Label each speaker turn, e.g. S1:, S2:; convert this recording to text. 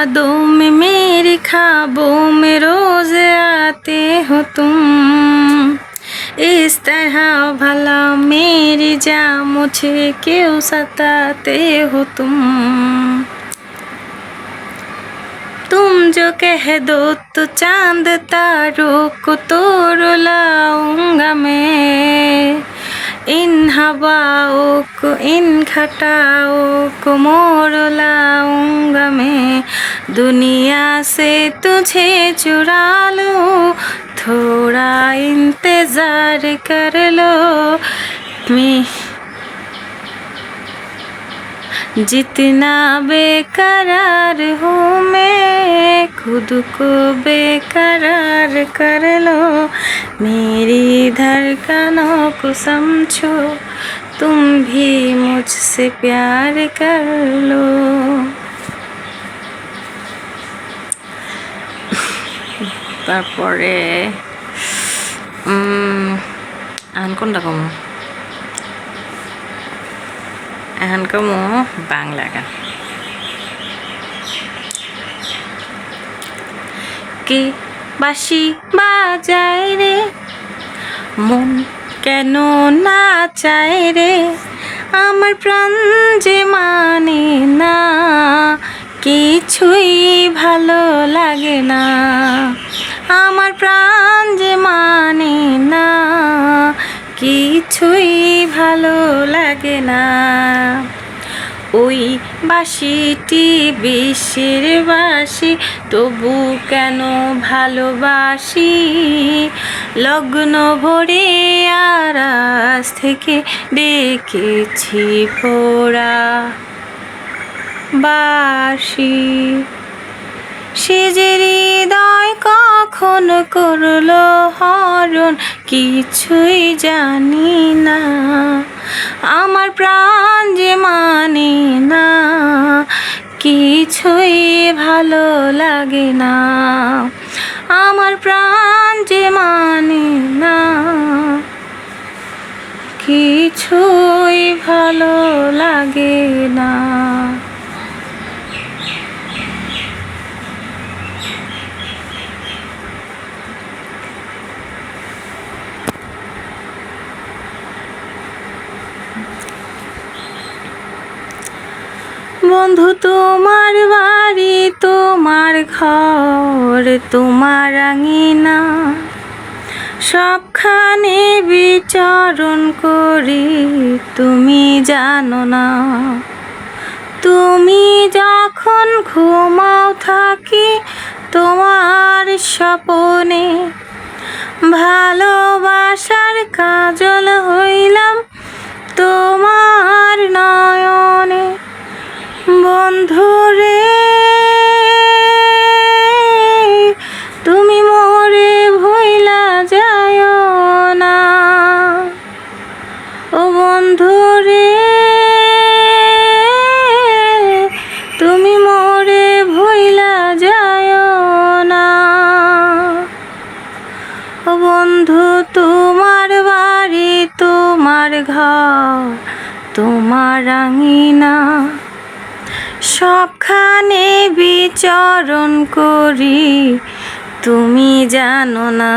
S1: यादों में मेरी ख्वाबों में रोज आते हो तुम। इस तरह भला मेरी जान मुझे क्यों सताते हो तुम जो कह दो तो चांद तारों को तो रुलाऊंगा मैं। इन हवाओं को इन घटाओं को मोड़ लाऊंगा मैं। दुनिया से तुझे चुरा लूं, थोड़ा इंतजार कर लो। मैं जितना बेकरार हूँ मैं, खुद को बेकरार कर लो। मेरी धड़कनों को समझो, तुम भी मुझसे प्यार कर लो। তারপরে এখন কোনটা কমো? এখন কমো বাংলা গান। কে বাঁশি বাজায় রে, মন কেন না চায় রে, আমার প্রাণ যে মানে না, কিছুই ভালো লাগে না। আমার প্রাণ যে মানে না, কিছুই ভালো লাগে না। ওই বাঁশিটি বিশ্বের বাঁশি, তবু কেন ভালোবাসি। লগ্ন ভরে আর আজ থেকে ডেকেছি পোড়া বাঁশি। সে যে হৃদয় কখন করলো হরণ, কিছুই জানি না। আমার প্রাণ যে মানে না, কিছুই ভালো লাগে না। আমার প্রাণ যে মানে না, কিছুই ভালো লাগে না। বন্ধু তোমার বাড়ি, তোমার ঘর, তোমার আঙিনা, সবখানে বিচরণ করি, তুমি জানো না। তুমি যখন ঘুমাও থাকি তোমার স্বপনে, ভালোবাসার কাজল হইলাম তোমার নয়নে। বন্ধু রে তুমি মোরে ভুইলা যায়ো না। ও বন্ধু রে তুমি মোরে ভুইলা যায়ো না। ও বন্ধু তোমার বাড়ি, তোমার ঘর, তোমার আঙিনা, সবখানে বিচরণ করি, তুমি জানো না।